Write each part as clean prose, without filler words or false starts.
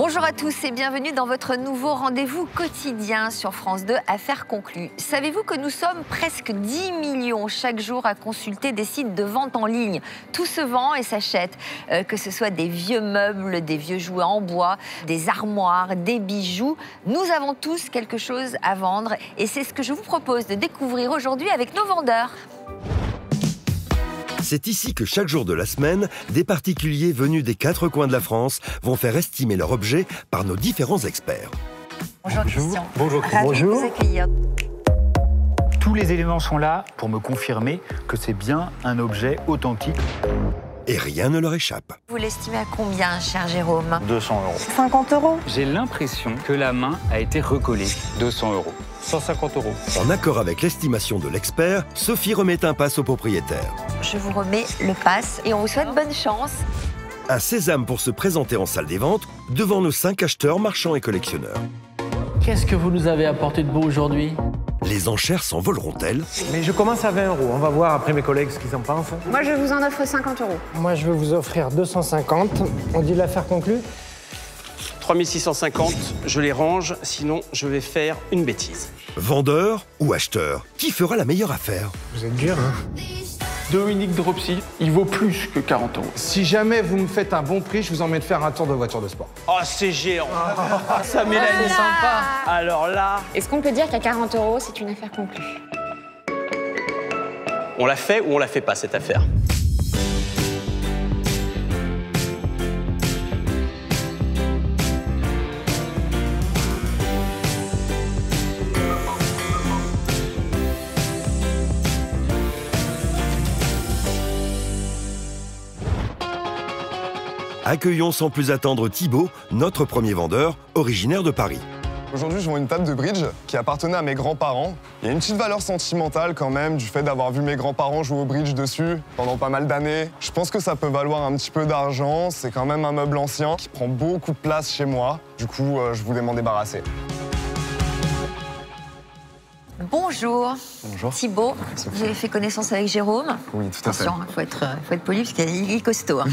Bonjour à tous et bienvenue dans votre nouveau rendez-vous quotidien sur France 2, Affaires conclues. Savez-vous que nous sommes presque 10 millions chaque jour à consulter des sites de vente en ligne? Tout se vend et s'achète, que ce soit des vieux meubles, des vieux jouets en bois, des armoires, des bijoux. Nous avons tous quelque chose à vendre et c'est ce que je vous propose de découvrir aujourd'hui avec nos vendeurs. C'est ici que chaque jour de la semaine, des particuliers venus des 4 coins de la France vont faire estimer leur objet par nos différents experts. Bonjour Christian. Bonjour. Ravi de vous accueillir. Tous les éléments sont là pour me confirmer que c'est bien un objet authentique. Et rien ne leur échappe. Vous l'estimez à combien, cher Jérôme? 200 euros. 50 €. J'ai l'impression que la main a été recollée. 200 euros. 150 euros. En accord avec l'estimation de l'expert, Sophie remet un pass au propriétaire. Je vous remets le pass et on vous souhaite bonne chance. Un sésame pour se présenter en salle des ventes devant nos 5 acheteurs, marchands et collectionneurs. Qu'est-ce que vous nous avez apporté de beau aujourd'hui? Les enchères s'envoleront-elles? Mais je commence à 20 euros. On va voir après mes collègues ce qu'ils en pensent. Moi, je vous en offre 50 euros. Moi, je vais vous offrir 250. On dit l'affaire conclue. 3650, je les range, sinon je vais faire une bêtise. Vendeur ou acheteur? Qui fera la meilleure affaire? Vous êtes dur, hein? Dominique Dropsy, il vaut plus que 40 euros. Si jamais vous me faites un bon prix, je vous emmène faire un tour de voiture de sport. Oh, c'est géant. Ça, Mélanie, sympa. Alors là, Est-ce qu'on peut dire qu'à 40 euros, c'est une affaire conclue? on l'a fait ou on la fait pas, cette affaire? Accueillons sans plus attendre Thibaut, notre premier vendeur, originaire de Paris. Aujourd'hui, je vends une table de bridge qui appartenait à mes grands-parents. Il y a une petite valeur sentimentale quand même du fait d'avoir vu mes grands-parents jouer au bridge dessus pendant pas mal d'années. Je pense que ça peut valoir un petit peu d'argent. C'est quand même un meuble ancien qui prend beaucoup de place chez moi. Du coup, je voulais m'en débarrasser. Bonjour. Bonjour. Thibaut, j'ai fait connaissance avec Jérôme. Oui, tout à fait. Attention, il faut être poli parce qu'il est costaud. Hein.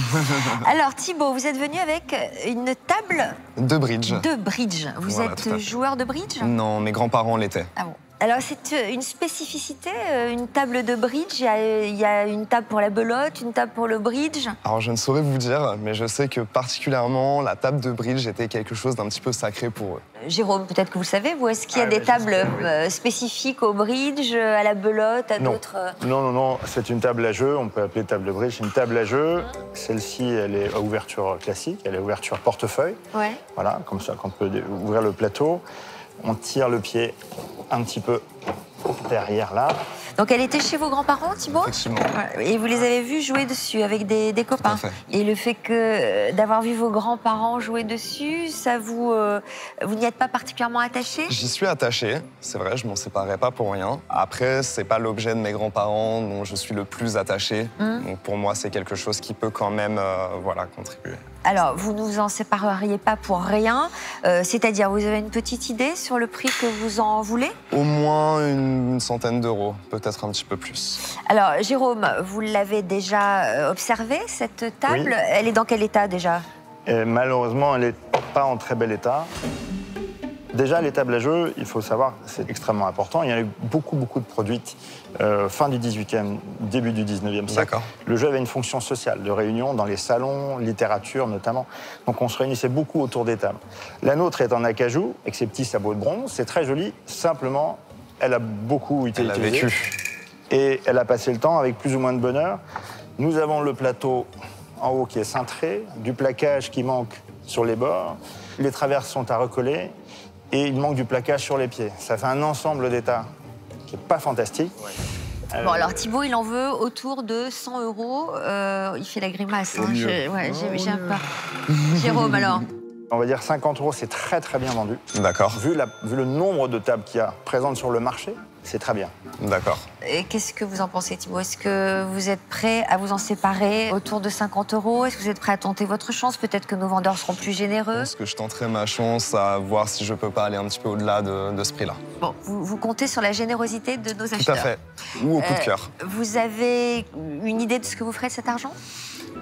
Alors Thibaut, vous êtes venu avec une table De bridge. de bridge. Vous Voilà, tout à êtes fait. joueur de bridge? Non, mes grands-parents l'étaient. Ah bon. Alors c'est une spécificité, une table de bridge. Il y a une table pour la belote, une table pour le bridge. Alors, je ne saurais vous dire, mais je sais que particulièrement, la table de bridge était quelque chose d'un petit peu sacré pour eux. Jérôme, peut-être que vous le savez, vous, est-ce qu'il y a des tables spécifiques au bridge, à la belote, à Non. d'autres Non, c'est une table à jeu, on peut appeler table de bridge, c'est une table à jeu. Celle-ci, elle est à ouverture classique, elle est à ouverture portefeuille. Ouais. Voilà, comme ça, quand on peut ouvrir le plateau, on tire le pied un petit peu derrière là. Donc elle était chez vos grands-parents, Thibaut? Effectivement. Et vous les avez vus jouer dessus avec des copains. fait. Et le fait que d'avoir vu vos grands-parents jouer dessus, ça vous n'y êtes pas particulièrement attaché? J'y suis attaché, c'est vrai, je m'en séparais pas pour rien. Après, c'est pas l'objet de mes grands-parents dont je suis le plus attaché. Donc pour moi, c'est quelque chose qui peut quand même voilà, contribuer. Alors, vous ne vous en sépareriez pas pour rien, c'est-à-dire vous avez une petite idée sur le prix que vous en voulez? Au moins une centaine d'euros, peut-être un petit peu plus. Alors, Jérôme, vous l'avez déjà observé, cette table? Oui. Elle est dans quel état déjà? Et malheureusement, elle n'est pas en très bel état. Déjà, les tables à jeu, il faut savoir, c'est extrêmement important. Il y en a eu beaucoup de produites fin du 18e, début du 19e siècle. D'accord. Le jeu avait une fonction sociale, de réunion dans les salons, littérature notamment. Donc on se réunissait beaucoup autour des tables. La nôtre est en acajou, avec ses petits sabots de bronze. C'est très joli, simplement, elle a beaucoup été Elle a utilisée. vécu. Et elle a passé le temps avec plus ou moins de bonheur. Nous avons le plateau en haut qui est cintré, du plaquage qui manque sur les bords. Les traverses sont à recoller. Et il manque du plaquage sur les pieds. Ça fait un ensemble d'état qui n'est pas fantastique. Bon, alors Thibaut, il en veut autour de 100 euros. Il fait la grimace. Hein. J'ai un peu. Jérôme, alors? On va dire 50 euros, c'est très bien vendu. D'accord, Vu le nombre de tables qu'il y a présentes sur le marché, c'est très bien. d'accord. Et qu'est-ce que vous en pensez, Thibaut? Est-ce que vous êtes prêt à vous en séparer autour de 50 euros? Est-ce que vous êtes prêt à tenter votre chance? Peut-être que nos vendeurs seront plus généreux. Est-ce que je tenterai ma chance à voir si je peux pas aller un petit peu au-delà de ce prix-là? Bon, vous comptez sur la générosité de nos Tout acheteurs. à fait. Ou au coup de cœur. Vous avez une idée de ce que vous ferez de cet argent?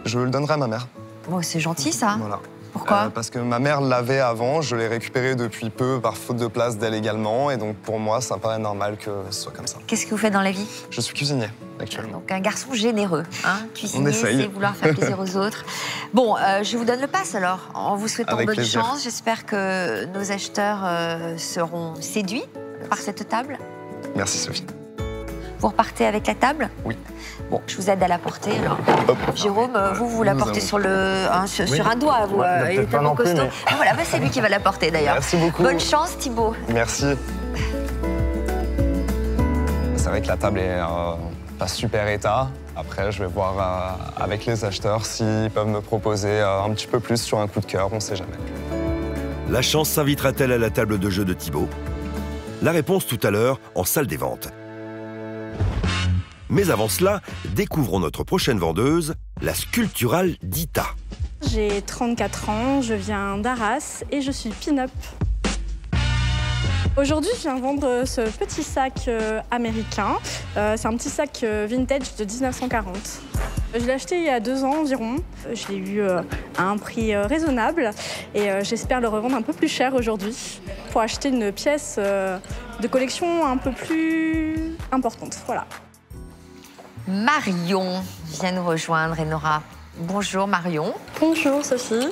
Je le donnerai à ma mère. Bon, c'est gentil, ça. Voilà. Pourquoi? Parce que ma mère l'avait avant, je l'ai récupéré depuis peu par faute de place d'elle également. Et donc pour moi, ça me paraît normal que ce soit comme ça. Qu'est-ce que vous faites dans la vie? Je suis cuisinier actuellement. Donc un garçon généreux. Hein? Cuisiner, essaye. c'est vouloir faire plaisir aux autres. Bon, je vous donne le pass alors, en vous souhaitant Avec bonne plaisir. chance. J'espère que nos acheteurs seront séduits par cette table. Merci Sophie. Vous repartez avec la table? Oui. Bon, je vous aide à la porter. Alors. Hop. Jérôme, vous la Nous portez avons- sur, sur un doigt, vous. Ouais, Il peut-être est pas tellement non plus, costaud. mais- Ah, voilà, bah, c'est lui qui va la porter d'ailleurs. Merci beaucoup. Bonne chance, Thibaut. Merci. C'est vrai que la table est pas super état. Après, je vais voir avec les acheteurs s'ils peuvent me proposer un petit peu plus sur un coup de cœur, on sait jamais. La chance s'invitera-t-elle à la table de jeu de Thibaut? La réponse tout à l'heure en salle des ventes. Mais avant cela, découvrons notre prochaine vendeuse, la sculpturale Dita. J'ai 34 ans, je viens d'Arras et je suis pin-up. Aujourd'hui, je viens vendre ce petit sac américain. C'est un petit sac vintage de 1940. Je l'ai acheté il y a 2 ans environ. Je l'ai eu à un prix raisonnable et j'espère le revendre un peu plus cher aujourd'hui pour acheter une pièce de collection un peu plus importante. Voilà. Marion vient nous rejoindre, Enora. Bonjour Marion. Bonjour Sophie.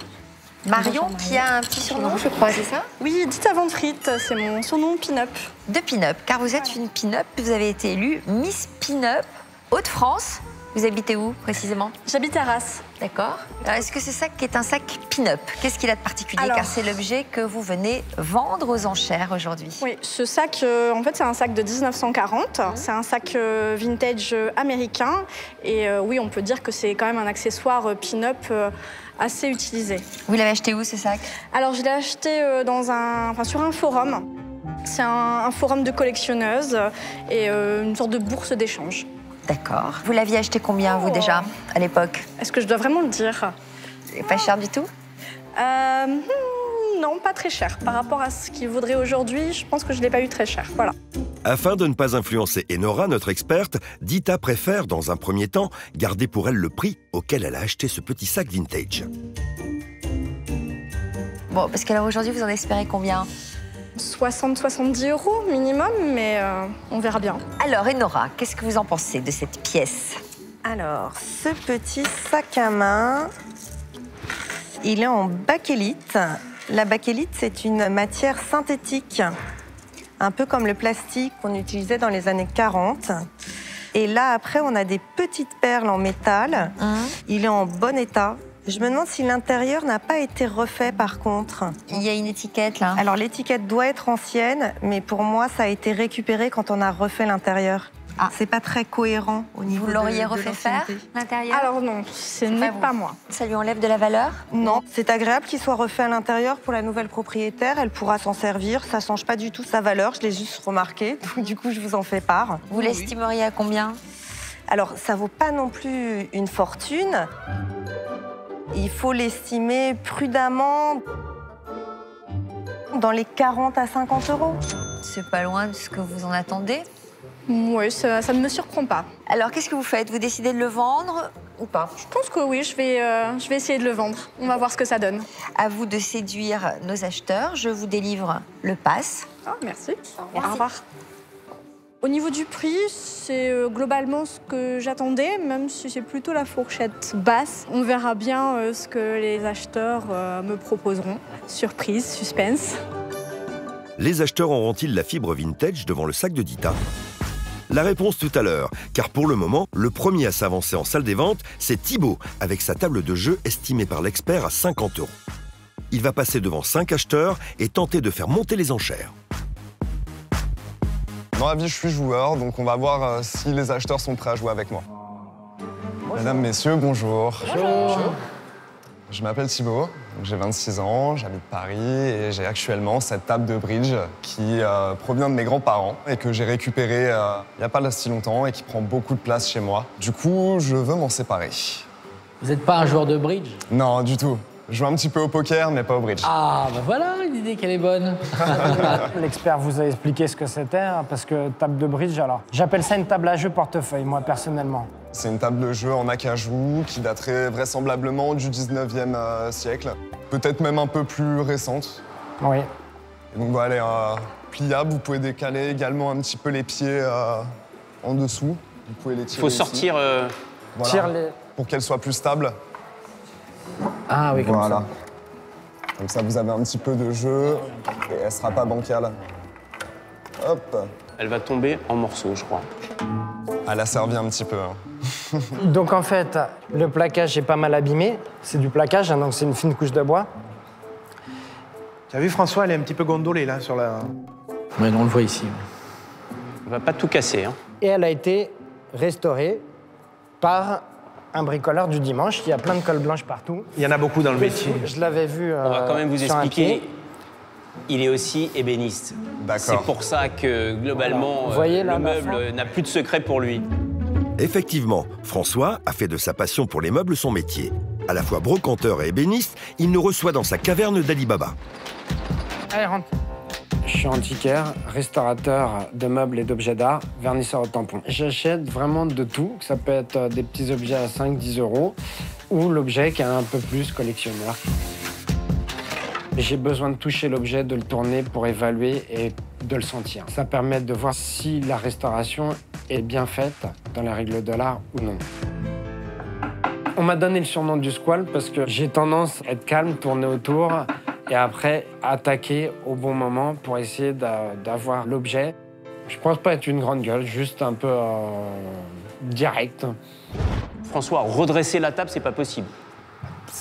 Marion Bonjour, qui a un petit surnom, je crois, c'est ça? Oui, Dita Van Friet, c'est mon surnom pin-up. De pin-up, car vous êtes une pin-up. Vous avez été élue Miss Pin-up Hauts-de-France. Vous habitez où précisément? J'habite à Arras. D'accord. Alors, est-ce que ce sac est un sac pin-up? Qu'est-ce qu'il a de particulier? Alors, car c'est l'objet que vous venez vendre aux enchères aujourd'hui. Oui, ce sac, en fait, c'est un sac de 1940. C'est un sac vintage américain. Et oui, on peut dire que c'est quand même un accessoire pin-up assez utilisé. Vous l'avez acheté où, ce sac? Alors, je l'ai acheté sur un forum. C'est un forum de collectionneuses et une sorte de bourse d'échange. D'accord. Vous l'aviez acheté combien, vous, déjà, à l'époque? Est-ce que je dois vraiment le dire? C'est pas cher du tout? Non, pas très cher. Par rapport à ce qu'il vaudrait aujourd'hui, je pense que je ne l'ai pas eu très cher. Voilà. Afin de ne pas influencer Enora, notre experte, Dita préfère, dans un premier temps, garder pour elle le prix auquel elle a acheté ce petit sac vintage. Bon, parce qu'alors aujourd'hui, vous en espérez combien? 60-70 euros minimum, mais on verra bien. Alors, Enora, qu'est-ce que vous en pensez de cette pièce? Alors, ce petit sac à main, il est en bakélite. La bakélite, c'est une matière synthétique, un peu comme le plastique qu'on utilisait dans les années 40. Et là, après, on a des petites perles en métal. Il est en bon état. Je me demande si l'intérieur n'a pas été refait, par contre. Il y a une étiquette, là. Alors, l'étiquette doit être ancienne, mais pour moi, ça a été récupéré quand on a refait l'intérieur. Ah. C'est pas très cohérent au niveau Vous l'auriez refait faire, l'ancienneté. l'intérieur? Alors non, ce n'est pas moi. Ça lui enlève de la valeur? Non, c'est agréable qu'il soit refait à l'intérieur pour la nouvelle propriétaire. Elle pourra s'en servir. Ça change pas du tout sa valeur. Je l'ai juste remarqué. Du coup, je vous en fais part. Vous l'estimeriez à combien? Alors, ça vaut pas non plus une fortune. Il faut l'estimer prudemment dans les 40 à 50 euros. C'est pas loin de ce que vous en attendez. Oui, ça ne me surprend pas. Alors, qu'est-ce que vous faites? Vous décidez de le vendre ou pas? Je pense que oui, je vais essayer de le vendre. On va voir ce que ça donne. À vous de séduire nos acheteurs. Je vous délivre le pass. Ah, merci. Au revoir. Au niveau du prix, c'est globalement ce que j'attendais, même si c'est plutôt la fourchette basse. On verra bien ce que les acheteurs me proposeront. Surprise, suspense. Les acheteurs auront-ils la fibre vintage devant le sac de Dita? La réponse tout à l'heure, car pour le moment, le premier à s'avancer en salle des ventes, c'est Thibaut, avec sa table de jeu estimée par l'expert à 50 euros. Il va passer devant 5 acheteurs et tenter de faire monter les enchères. Dans la vie, je suis joueur, donc on va voir si les acheteurs sont prêts à jouer avec moi. Mesdames, messieurs, bonjour. Bonjour. Je m'appelle Thibaut, j'ai 26 ans, j'habite Paris et j'ai actuellement cette table de bridge qui provient de mes grands-parents et que j'ai récupérée il n'y a pas si longtemps et qui prend beaucoup de place chez moi. Du coup, je veux m'en séparer. Vous n'êtes pas un joueur de bridge? Non, du tout. Je joue un petit peu au poker, mais pas au bridge. Ah, bah voilà, l'idée qu'elle est bonne. L'expert vous a expliqué ce que c'était, hein, parce que table de bridge, alors, j'appelle ça une table à jeu portefeuille, moi, personnellement. C'est une table de jeu en acajou qui daterait vraisemblablement du 19e siècle. Peut-être même un peu plus récente. Oui. Et donc voilà, elle est pliable. Vous pouvez décaler également un petit peu les pieds en dessous. Vous pouvez les tirer. Il faut sortir. Voilà, Tire les... pour qu'elle soit plus stable. Ah oui, comme Voilà. ça. Comme ça, vous avez un petit peu de jeu et elle sera pas bancale. Hop. Elle va tomber en morceaux, je crois. Elle a servi un petit peu. Hein. Donc en fait, le plaquage est pas mal abîmé. C'est du plaquage, hein, donc c'est une fine couche de bois. Tu as vu, François, elle est un petit peu gondolée, là, sur la... Oui, on le voit ici. On va pas tout casser. Hein. Et elle a été restaurée par un bricoleur du dimanche qui a plein de colle blanche partout. Il y en a beaucoup dans le métier. Je l'avais vu On va quand même vous sur un expliquer. pied. Il est aussi ébéniste. D'accord. C'est pour ça que, globalement, Vous voyez, là, le ma meuble femme n'a plus de secret pour lui. Effectivement, François a fait de sa passion pour les meubles son métier. À la fois brocanteur et ébéniste, il nous reçoit dans sa caverne d'Ali Baba. Allez, rentre. Je suis antiquaire, restaurateur de meubles et d'objets d'art, vernisseur au tampon. J'achète vraiment de tout. Ça peut être des petits objets à 5-10 € ou l'objet qui est un peu plus collectionneur. J'ai besoin de toucher l'objet, de le tourner pour évaluer et de le sentir. Ça permet de voir si la restauration est bien faite dans les règles de l'art ou non. On m'a donné le surnom du squal parce que j'ai tendance à être calme, tourner autour et après attaquer au bon moment pour essayer d'avoir l'objet. Je pense pas être une grande gueule, juste un peu direct. François, redresser la table, c'est pas possible.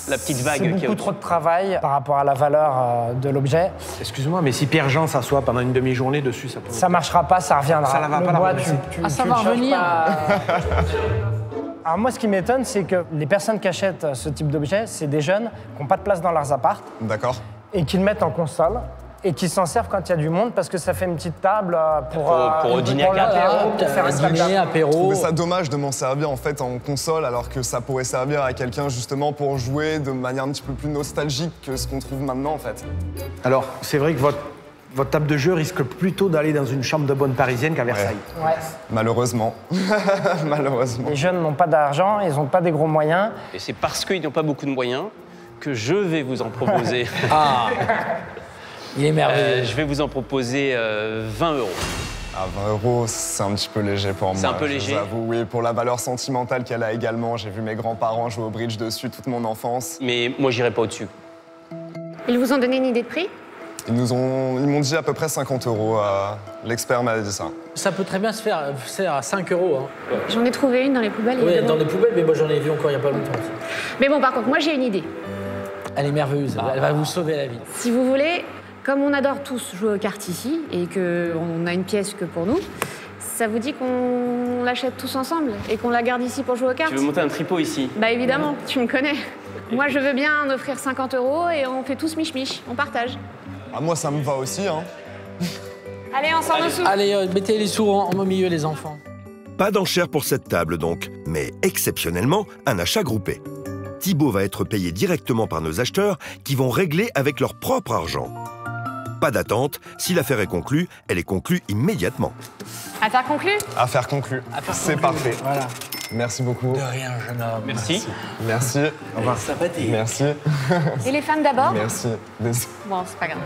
La petite vague C'est qu'il y a beaucoup trop de travail par rapport à la valeur de l'objet. Excuse-moi, mais si Pierre-Jean s'assoit pendant une demi-journée dessus, ça peut... Ça marchera pas, ça reviendra. Ça la va le pas la bois, remettre. tu Ça va le changes revenir. pas. Alors moi, ce qui m'étonne, c'est que les personnes qui achètent ce type d'objet, c'est des jeunes qui n'ont pas de place dans leurs apparts D'accord. et qui le mettent en console et qui s'en servent quand il y a du monde parce que ça fait une petite table Pour dîner à quatre. l'apéro, pour faire un Dîner, spectacle. Je apéro. trouvais ça dommage de m'en servir en fait en console alors que ça pourrait servir à quelqu'un justement pour jouer de manière un petit peu plus nostalgique que ce qu'on trouve maintenant en fait. Alors, c'est vrai que votre table de jeu risque plutôt d'aller dans une chambre de bonne parisienne qu'à Versailles. Ouais. Malheureusement. Malheureusement. Les jeunes n'ont pas d'argent, ils n'ont pas des gros moyens. Et c'est parce qu'ils n'ont pas beaucoup de moyens que je vais vous en proposer. Ah, il est merveilleux. Je vais vous en proposer 20 €. À 20 €, c'est un petit peu léger pour moi. C'est un peu léger. Je vous avoue, oui, pour la valeur sentimentale qu'elle a également. J'ai vu mes grands-parents jouer au bridge dessus toute mon enfance. Mais moi, j'irai pas au-dessus. Ils vous ont donné une idée de prix? Ils m'ont dit à peu près 50 €. L'expert m'a dit ça. Ça peut très bien se faire à 5 €. Hein. J'en ai trouvé une dans les poubelles. Oui, évidemment. dans les poubelles, mais moi j'en ai vu encore il n'y a pas longtemps. Aussi. Mais bon, par contre, moi j'ai une idée. Elle est merveilleuse, elle va vous sauver la vie. Si vous voulez, comme on adore tous jouer aux cartes ici et qu'on a une pièce que pour nous, ça vous dit qu'on l'achète tous ensemble et qu'on la garde ici pour jouer aux cartes? Tu veux monter un tripot ici? Bah évidemment, tu me connais. Moi je veux bien en offrir 50 € et on fait tous mich-mich, on partage. Ah, moi, ça me va aussi, hein. Allez, on sort nos sous. Allez, mettez les sous au milieu, les enfants. Pas d'enchère pour cette table donc, mais exceptionnellement, un achat groupé. Thibaut va être payé directement par nos acheteurs qui vont régler avec leur propre argent. Pas d'attente, si l'affaire est conclue, elle est conclue immédiatement. Affaire conclue? Affaire conclue. C'est parfait. Voilà. Merci beaucoup. De rien, jeune homme. Merci. Merci. Au revoir. Sympathique. Merci. Et les femmes d'abord? Merci. Bon, c'est pas grave.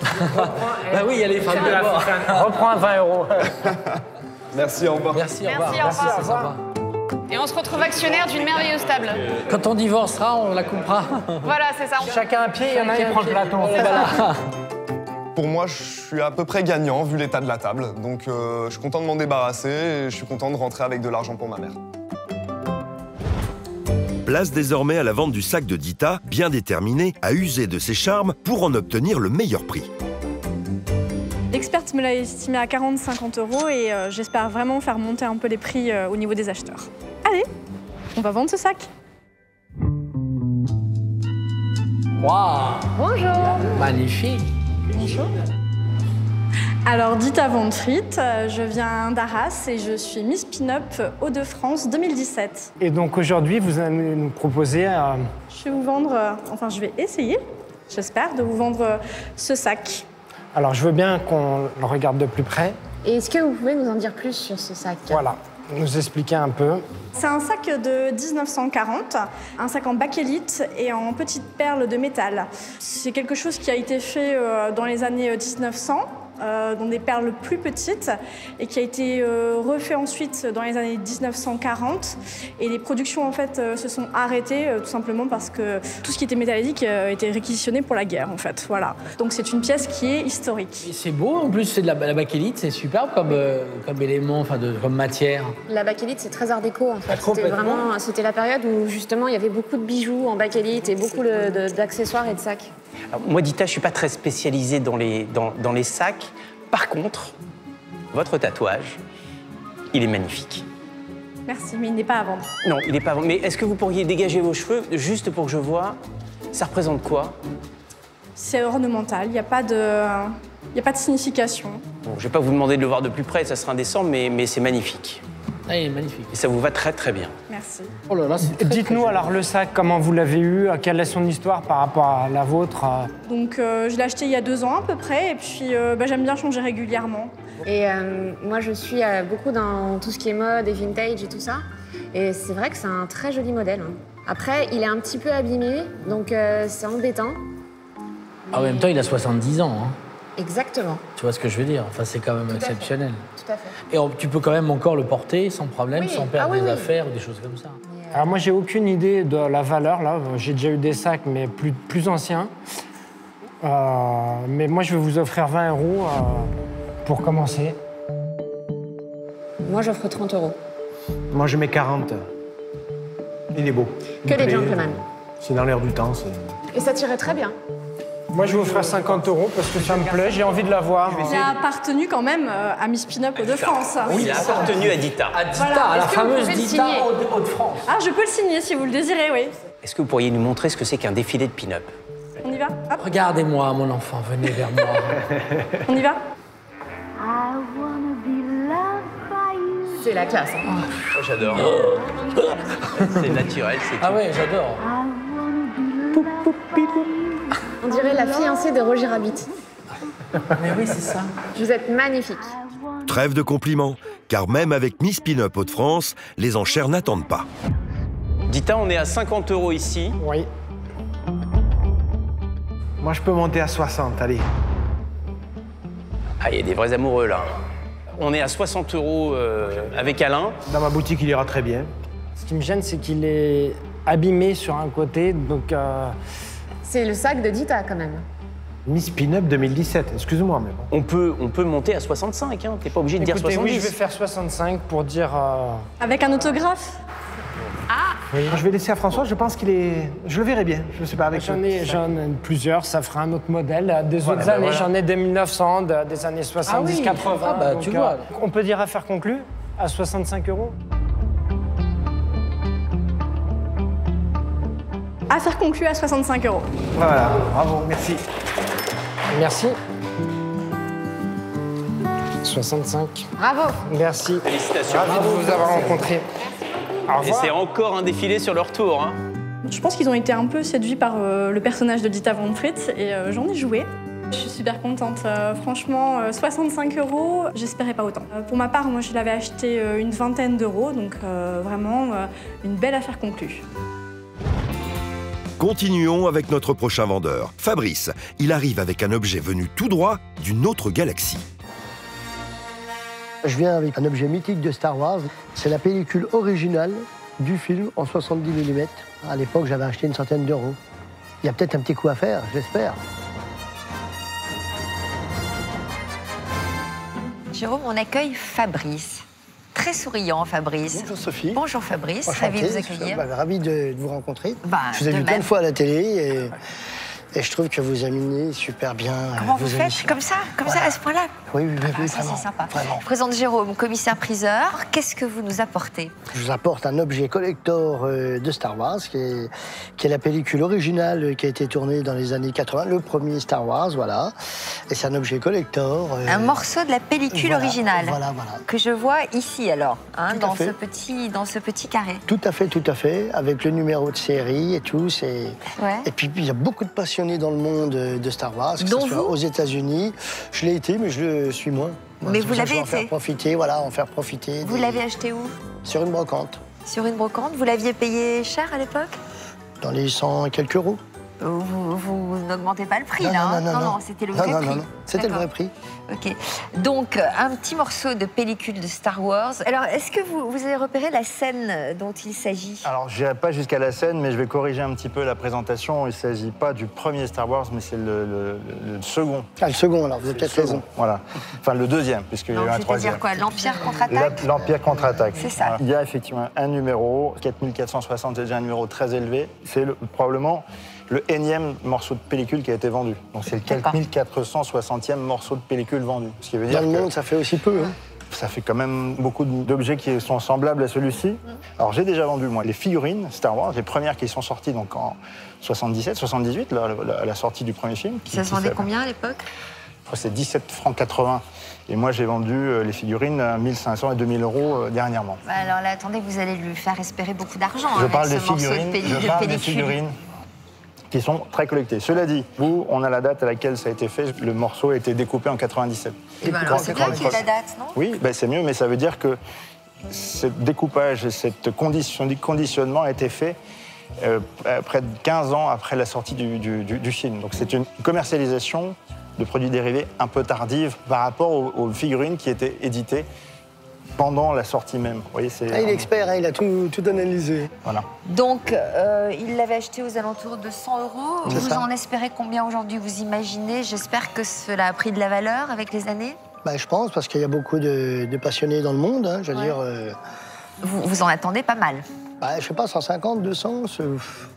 Bah oui, il y a les femmes d'abord. Reprends à 20 €. Merci, au revoir. Merci, au revoir. Merci, au revoir. c'est sympa. Et on se retrouve actionnaire d'une merveilleuse table. Quand on divorcera, on la coupera. Voilà, c'est ça. Chacun un pied, il y en a un qui prend le plateau. Voilà. Pour moi, je suis à peu près gagnant vu l'état de la table. Donc, je suis content de m'en débarrasser et je suis content de rentrer avec de l'argent pour ma mère. Place désormais à la vente du sac de Dita, bien déterminé à user de ses charmes pour en obtenir le meilleur prix. L'experte me l'a estimé à 40-50 € et j'espère vraiment faire monter un peu les prix au niveau des acheteurs. Allez, on va vendre ce sac. Waouh, Bonjour. magnifique. Bonjour. Alors, Dita Van Friet, je viens d'Arras et je suis Miss Pin-Up Hauts-de-France 2017. Et donc aujourd'hui, vous allez nous proposer... Je vais vous vendre, je vais essayer, j'espère, de vous vendre ce sac. Alors je veux bien qu'on le regarde de plus près. Et est-ce que vous pouvez nous en dire plus sur ce sac? Voilà. nous expliquer un peu? C'est un sac de 1940, un sac en bakélite et en petites perles de métal. C'est quelque chose qui a été fait dans les années 1900. Dans des perles plus petites et qui a été refait ensuite dans les années 1940. Et les productions en fait se sont arrêtées tout simplement parce que tout ce qui était métallique était réquisitionné pour la guerre en fait. Voilà. Donc c'est une pièce qui est historique. C'est beau, en plus c'est de la bakélite, c'est superbe comme élément, enfin comme matière. La bakélite c'est très art déco en fait. Complètement. C'était la période où justement il y avait beaucoup de bijoux en bakélite et beaucoup d'accessoires et de sacs. Alors, moi, Dita, je suis pas très spécialisé dans les sacs. Par contre, votre tatouage, il est magnifique. Merci, mais il n'est pas à vendre. Non, il n'est pas à vendre. Mais est-ce que vous pourriez dégager vos cheveux, juste pour que je vois, ça représente quoi? C'est ornemental, il n'y a pas de signification. Bon, je vais pas vous demander de le voir de plus près, ça sera indécent, mais c'est magnifique. Ah, il est magnifique. Et ça vous va très très bien. Merci. Oh là là, Dites-nous alors le sac, comment vous l'avez eu, quelle est son histoire par rapport à la vôtre? Donc je l'ai acheté il y a 2 ans à peu près et puis j'aime bien changer régulièrement. Et moi je suis beaucoup dans tout ce qui est mode et vintage et tout ça. Et c'est vrai que c'est un très joli modèle. Après, il est un petit peu abîmé, donc c'est embêtant. En même temps, il a 70 ans. Hein. Exactement. Tu vois ce que je veux dire? Enfin, c'est quand même exceptionnel. Tout à fait. Et tu peux quand même encore le porter sans problème, sans perdre des affaires ou des choses comme ça. Alors moi, j'ai aucune idée de la valeur, là. J'ai déjà eu des sacs, mais plus anciens. Mais moi, je vais vous offrir 20 € pour commencer. Moi, j'offre 30 €. Moi, je mets 40. Il est beau. Que des gentlemen. C'est dans l'air du temps. Et ça tirait très bien. Moi, je vais vous offrir 50 € parce que ça me plaît, j'ai envie de l'avoir. Il a appartenu quand même à Miss Pin-Up Hauts-de-France. Oui, il a appartenu à Dita. À Dita, à la fameuse Dita Hauts-de-France. Ah, je peux le signer si vous le désirez, oui. Est-ce que vous pourriez nous montrer ce que c'est qu'un défilé de pin-up? On y va? Hop. Regardez-moi, mon enfant, venez vers moi. On y va? C'est la classe. Hein. Oh, j'adore. C'est naturel, c'est tout. Ah ouais, j'adore. On dirait la fiancée de Roger Rabbit. Mais oui, c'est ça. Vous êtes magnifique. Trêve de compliments, car même avec Miss Pin-Up Hauts-de-France, les enchères n'attendent pas. Dita, on est à 50 € ici. Oui. Moi, je peux monter à 60, allez. Ah, il y a des vrais amoureux, là. On est à 60 € avec Alain. Dans ma boutique, il ira très bien. Ce qui me gêne, c'est qu'il est abîmé sur un côté, donc... C'est le sac de Dita, quand même. Miss Pin-Up 2017, excuse-moi, mais bon. On peut monter à 65, hein. T'es pas obligé de dire 70. Oui, je vais faire 65 pour dire... Avec un autographe? Oui. Je vais laisser à François, je pense qu'il est... Je le verrai bien, je ne sais pas avec J'en ai plusieurs, ça fera un autre modèle. Des autres années, voilà. J'en ai des 1900, des années 70, 80. Ah bah, donc, tu vois. On peut dire affaire conclue à 65 €. Affaire conclue à 65 €. Voilà, bravo, merci. Merci. 65. Bravo. Merci. Félicitations. Ravi de vous avoir rencontré. Au Et revoir. c'est encore un défilé sur leur tour, hein. Je pense qu'ils ont été un peu séduits par le personnage de Dita Von Fritz et j'en ai joué. Je suis super contente. Franchement, 65 €, j'espérais pas autant. Pour ma part, moi, je l'avais acheté une vingtaine d'euros, donc vraiment une belle affaire conclue. Continuons avec notre prochain vendeur, Fabrice. Il arrive avec un objet venu tout droit d'une autre galaxie. Je viens avec un objet mythique de Star Wars. C'est la pellicule originale du film en 70 mm. À l'époque, j'avais acheté une centaine d'euros. Il y a peut-être un petit coup à faire, j'espère. Jérôme, on accueille Fabrice. Très souriant, Fabrice. Bonjour Sophie. Bonjour Fabrice, Enchanté. ravi de vous accueillir. Ravi de vous rencontrer. Je vous ai de vu plein même. de fois à la télé et je trouve que vous animez super bien. Comment vous faites? Comme ça, à ce point-là? Oui, Ça, vraiment. c'est sympa. Vraiment. Je présente Jérôme, commissaire-priseur. Qu'est-ce que vous nous apportez? Je vous apporte un objet collector de Star Wars, qui est la pellicule originale qui a été tournée dans les années 80, le premier Star Wars, voilà. Et c'est un objet collector. Un morceau de la pellicule originale. Voilà. Que je vois ici alors, hein, Tout à fait. dans ce petit carré. Tout à fait. Avec le numéro de série et tout. Ouais. Et puis, il y a beaucoup de passionnés dans le monde de Star Wars, que ce Dont soit vous aux États-Unis. Je l'ai été, mais je le suis moins. Mais vous l'avez En faire profiter, en faire profiter. Vous l'avez acheté où? Sur une brocante. Sur une brocante. Vous l'aviez payé cher à l'époque? Dans les 100 et quelques euros. Vous n'augmentez pas le prix, non, là, hein? Non, c'était le vrai prix. Non, c'était le vrai prix. Ok. Donc, un petit morceau de pellicule de Star Wars. Alors, est-ce que vous avez repéré la scène dont il s'agit? Alors, je n'irai pas jusqu'à la scène, mais je vais corriger un petit peu la présentation. Il ne s'agit pas du premier Star Wars, mais c'est le second. Ah, le second, alors, vous avez peut-être raison. Voilà. Enfin, le deuxième, puisqu'il y a eu un troisième. C'est-à-dire quoi? L'Empire contre-attaque? L'Empire contre-attaque. C'est ça. Voilà. Il y a effectivement un numéro, 4460, c'est déjà un numéro très élevé. C'est probablement le énième morceau de pellicule qui a été vendu. Donc c'est le 4460e morceau de pellicule vendu. Ce qui veut dire dans le monde, ça fait aussi peu. Hein. Ça fait quand même beaucoup d'objets qui sont semblables à celui-ci. Alors j'ai déjà vendu, moi, les figurines Star Wars, les premières qui sont sorties donc en 77, 78, à la sortie du premier film. Ça se vendait combien à l'époque? C'est 17 francs 80. Et moi, j'ai vendu les figurines à 1500 et 2000 euros dernièrement. Bah alors là, attendez, vous allez lui faire espérer beaucoup d'argent. Je parle des figurines qui sont très collectées. Cela dit, on a la date à laquelle ça a été fait. Le morceau a été découpé en 97. Et ben alors, c'est bien qu'il y ait la date, non? Oui, ben c'est mieux, mais ça veut dire que ce découpage et ce conditionnement a été fait près de 15 ans après la sortie du film. Donc c'est une commercialisation de produits dérivés un peu tardive par rapport aux figurines qui étaient éditées pendant la sortie même. Vous voyez, il est expert, hein, il a tout analysé. Voilà. Donc, il l'avait acheté aux alentours de 100 €. Vous en espérez combien aujourd'hui? Vous imaginez? J'espère que cela a pris de la valeur avec les années. Bah, je pense, parce qu'il y a beaucoup de passionnés dans le monde. Hein, je veux dire. Vous en attendez pas mal. Bah, je sais pas, 150, 200.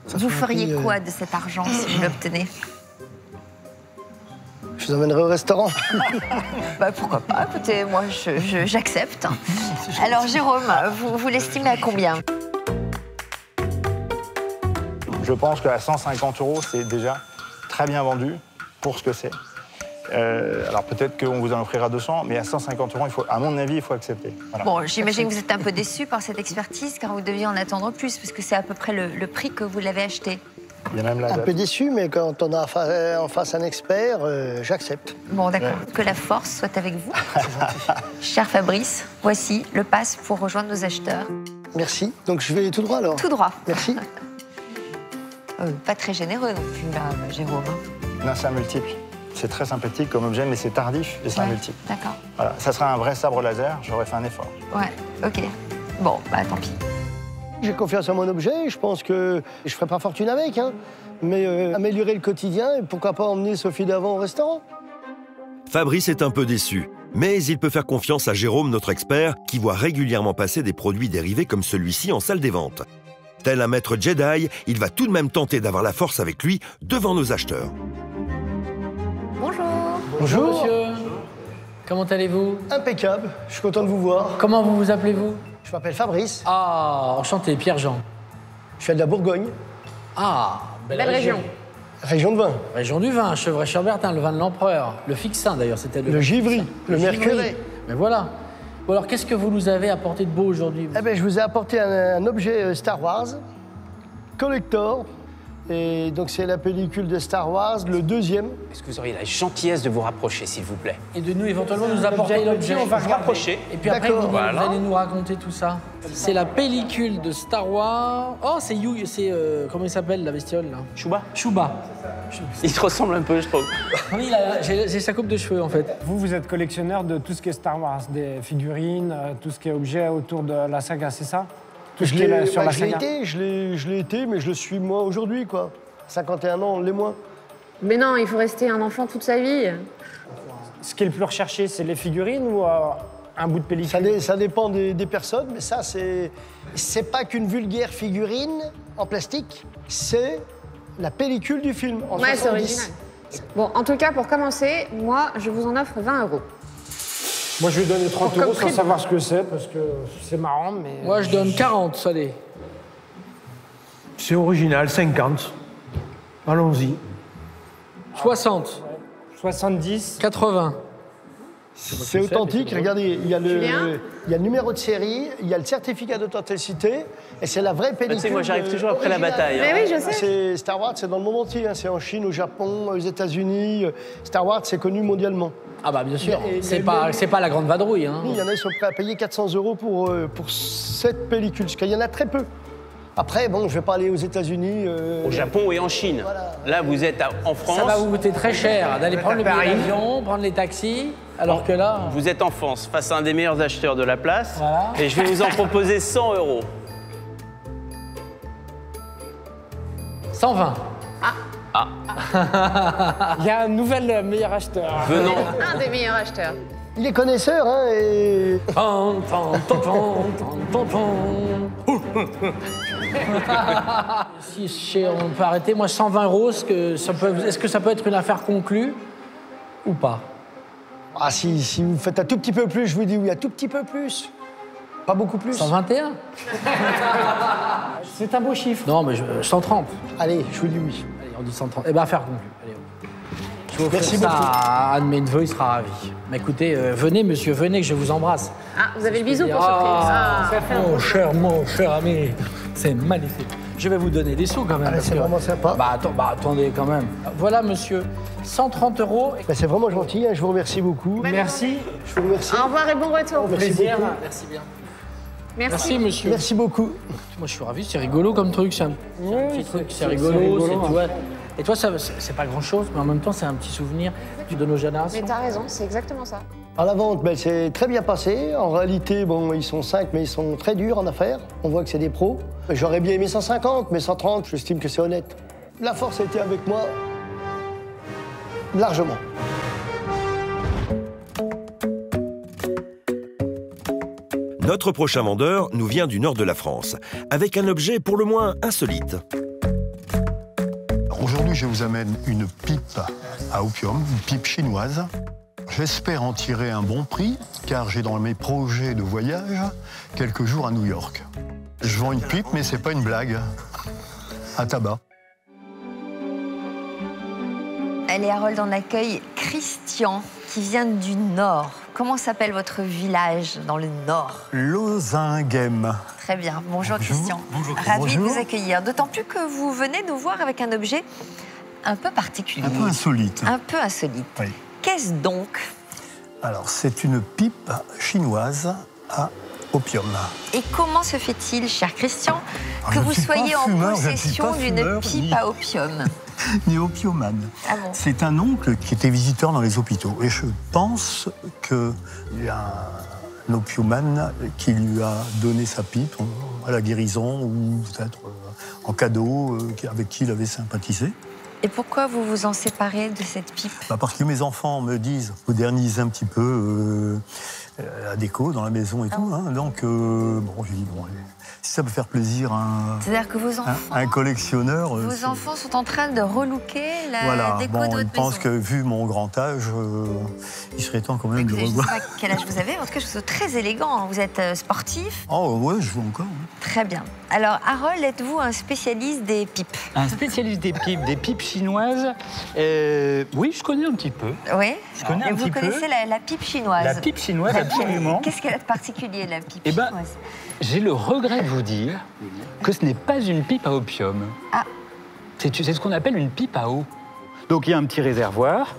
Vous feriez quoi de cet argent si vous l'obtenez? Je vous emmènerai au restaurant. Bah, pourquoi pas? Écoutez, moi, j'accepte. Alors, Jérôme, vous l'estimez à combien? Je pense qu'à 150 €, c'est déjà très bien vendu pour ce que c'est. Alors peut-être qu'on vous en offrira 200, mais à 150 €, à mon avis, il faut accepter. Voilà. Bon, j'imagine que vous êtes un peu déçu par cette expertise, car vous deviez en attendre plus, parce que c'est à peu près le prix que vous l'avez acheté. Il y a même la un date. peu déçu, mais quand on a en face un expert, j'accepte. Bon, d'accord. Ouais. Que la force soit avec vous. Cher Fabrice, voici le pass pour rejoindre nos acheteurs. Merci. Donc je vais tout droit alors? Tout droit. Merci. Pas très généreux non plus, là, Jérôme. Non, c'est un multiple. C'est très sympathique comme objet, mais c'est tardif et c'est un multiple. D'accord. Voilà, ça sera un vrai sabre laser, j'aurais fait un effort. Ouais, ok. Bon, bah tant pis. J'ai confiance en mon objet, je pense que je ferai pas fortune avec, hein, mais améliorer le quotidien et pourquoi pas emmener Sophie d'avant au restaurant. Fabrice est un peu déçu, mais il peut faire confiance à Jérôme, notre expert, qui voit régulièrement passer des produits dérivés comme celui-ci en salle des ventes. Tel un maître Jedi, il va tout de même tenter d'avoir la force avec lui devant nos acheteurs. Bonjour. Bonjour monsieur. Comment allez-vous? Impeccable, je suis content de vous voir. Comment vous appelez-vous? Je m'appelle Fabrice. Ah, enchanté, Pierre-Jean. Je viens de la Bourgogne. Ah, belle région. Région de vin. Région du vin, Chevrey-Chambertin, le vin de l'empereur. Le Fixin d'ailleurs, c'était le Givry, le Mercury. Mais voilà. Bon, alors, qu'est-ce que vous nous avez apporté de beau aujourd'hui? Eh bien, je vous ai apporté un objet Star Wars, collector. Et donc, c'est la pellicule de Star Wars, le deuxième. Est-ce que vous auriez la gentillesse de vous rapprocher, s'il vous plaît? Et de nous, éventuellement, nous apporter l'objet. On va se rapprocher. Et puis après, vous allez nous raconter tout ça. C'est la pellicule de Star Wars. Oh, c'est comment il s'appelle, la bestiole, là? Chewbacca. Chewbacca. Il te ressemble un peu, je trouve. Oui, j'ai sa coupe de cheveux, en fait. Vous êtes collectionneur de tout ce qui est Star Wars, des figurines, tout ce qui est objet autour de la saga, c'est ça? Tout ce qui est sur la saga. Je l'ai été, mais je le suis moi aujourd'hui, quoi. 51 ans, on l'est moins. Mais non, il faut rester un enfant toute sa vie. Ce qui est le plus recherché, c'est les figurines ou un bout de pellicule? Ça dépend des personnes, mais ça, c'est pas qu'une vulgaire figurine en plastique, c'est la pellicule du film en 70. C'est original. Bon, en tout cas, pour commencer, moi, je vous en offre 20 €. Moi, je vais donner 30 € sans savoir ce que c'est, parce que c'est marrant, mais... Moi, je donne 40, ça l'est. C'est original, 50. Allons-y. 60. 70. 80. C'est authentique, regardez, il y a le numéro de série, il y a le certificat d'authenticité, et c'est la vraie pellicule. Tu sais, moi j'arrive toujours après la bataille. Mais oui, je sais. C'est Star Wars, c'est dans le monde entier, hein. C'est en Chine, au Japon, aux États-Unis. Star Wars, c'est connu mondialement. Ah bah bien sûr, c'est pas la grande vadrouille. Hein. Il y en a qui sont prêts à payer 400 € pour cette pellicule, parce qu'il y en a très peu. Après, bon, je vais pas aller aux États-Unis. Au Japon et en Chine. Voilà. Là, vous êtes en France. Ça va vous coûter très cher d'aller prendre le billet d'avion, prendre les taxis, alors que là... Vous êtes en France, face à un des meilleurs acheteurs de la place. Voilà. Et je vais vous en proposer 100 €. 120. Ah. Il y a un nouvel meilleur acheteur. Venant. Un des meilleurs acheteurs. Il est connaisseur, hein, et... Si on peut arrêter, moi 120 €, est-ce que ça peut être une affaire conclue ou pas? Ah, si vous faites un tout petit peu plus, je vous dis oui, un tout petit peu plus. Pas beaucoup plus. 121. C'est un beau chiffre. Non, mais 130. Allez, je vous dis oui. Allez, on dit 130. Eh bien, affaire conclue. Allez, je vais offrir Merci ça beaucoup. à Anne de mes neveux, il sera ravi. Mais écoutez, venez, monsieur, venez, que je vous embrasse. Ah, vous avez le bisou pour surprise. Mon cher ami, c'est magnifique. Je vais vous donner des sous quand même. Ah, c'est vraiment sympa. Attendez quand même. Voilà, monsieur, 130 €. C'est vraiment gentil, hein, je vous remercie beaucoup. Merci. Je vous remercie. Au revoir et bon retour. Merci Plaisir. beaucoup. Merci bien. Merci. Monsieur. Merci beaucoup. Moi, je suis ravi, c'est rigolo comme truc. C'est un petit truc, c'est rigolo. Tu vois. Et toi, c'est pas grand-chose, mais en même temps, c'est un petit souvenir que tu donnes aux générations. Mais t'as raison, c'est exactement ça. À la vente, c'est très bien passé. En réalité, bon, ils sont 5, mais ils sont très durs en affaires. On voit que c'est des pros. J'aurais bien aimé 150, mais 130, j'estime que c'est honnête. La force a été avec moi largement. Notre prochain vendeur nous vient du nord de la France, avec un objet pour le moins insolite. Aujourd'hui, je vous amène une pipe à opium, une pipe chinoise. J'espère en tirer un bon prix, car j'ai dans mes projets de voyage quelques jours à New York. Je vends une pipe, mais c'est pas une blague. Un tabac. Allez, Harold, on accueille Christian, qui vient du Nord. Comment s'appelle votre village dans le Nord? Lozinghem. Très bien. Bonjour, Christian. Bonjour. Ravi de vous accueillir. D'autant plus que vous venez nous voir avec un objet un peu particulier. Un peu insolite. Un peu insolite. Oui. Qu'est-ce donc? Alors, c'est une pipe chinoise à opium. Et comment se fait-il, cher Christian, que je vous ne suis pas soyez en fumeur, je ne suis possession pas d'une fumeur, pipe ni- à opium? Ni opiumane. Ah bon? C'est un oncle qui était visiteur dans les hôpitaux. Et je pense qu'il y a un opiumane qui lui a donné sa pipe à la guérison ou peut-être en cadeau, avec qui il avait sympathisé. Et pourquoi vous vous en séparez de cette pipe? Parce que mes enfants me disent, modernisez un petit peu la déco dans la maison et tout. Hein. Donc, j'ai dit, bon, si ça peut faire plaisir à C'est-à-dire que vos enfants, un collectionneur... vos enfants sont en train de relooker la voilà, déco de votre je pense maison. que vu mon grand âge, il serait temps quand même de Je ne sais revoir. pas quel âge vous avez, en tout cas je vous trouve très élégant. Vous êtes sportif. Oh ouais, je joue encore. Oui. Très bien. Alors Harold, êtes-vous un spécialiste des pipes? Un spécialiste des pipes chinoises. Oui, je connais un petit peu. Oui. Je connais un vous petit peu. connaissez la pipe chinoise? La pipe chinoise, absolument. Qu'est-ce qu'elle a de particulier, la pipe Eh ben, chinoise? j'ai le regret de vous dire que ce n'est pas une pipe à opium. Ah. C'est ce qu'on appelle une pipe à eau. Donc il y a un petit réservoir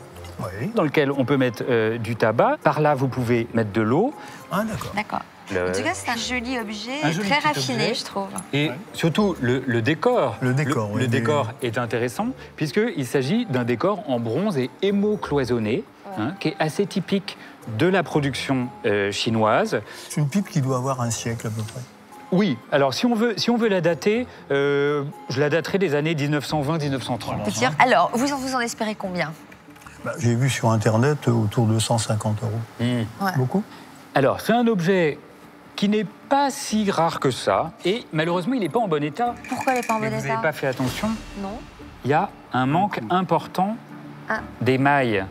dans lequel on peut mettre du tabac. Par là, vous pouvez mettre de l'eau. Ah, d'accord. D'accord. En tout cas, c'est un joli objet, Un joli très petit raffiné, objet. je trouve. Et surtout, le décor. Le décor, oui, le décor est intéressant, puisqu'il s'agit d'un décor en bronze et émaux-cloisonné, qui est assez typique de la production chinoise. C'est une pipe qui doit avoir un siècle à peu près. Oui, alors si on veut la dater, je la daterai des années 1920-1930. Peut-être. Alors, vous en espérez combien? J'ai vu sur Internet autour de 150 €. Ouais. Beaucoup? Alors, c'est un objet qui n'est pas si rare que ça, et malheureusement, il n'est pas en bon état. Pourquoi elle n'est pas en bon Vous état? n'avez pas fait attention. Non. Il y a un manque important Ah. d'émail.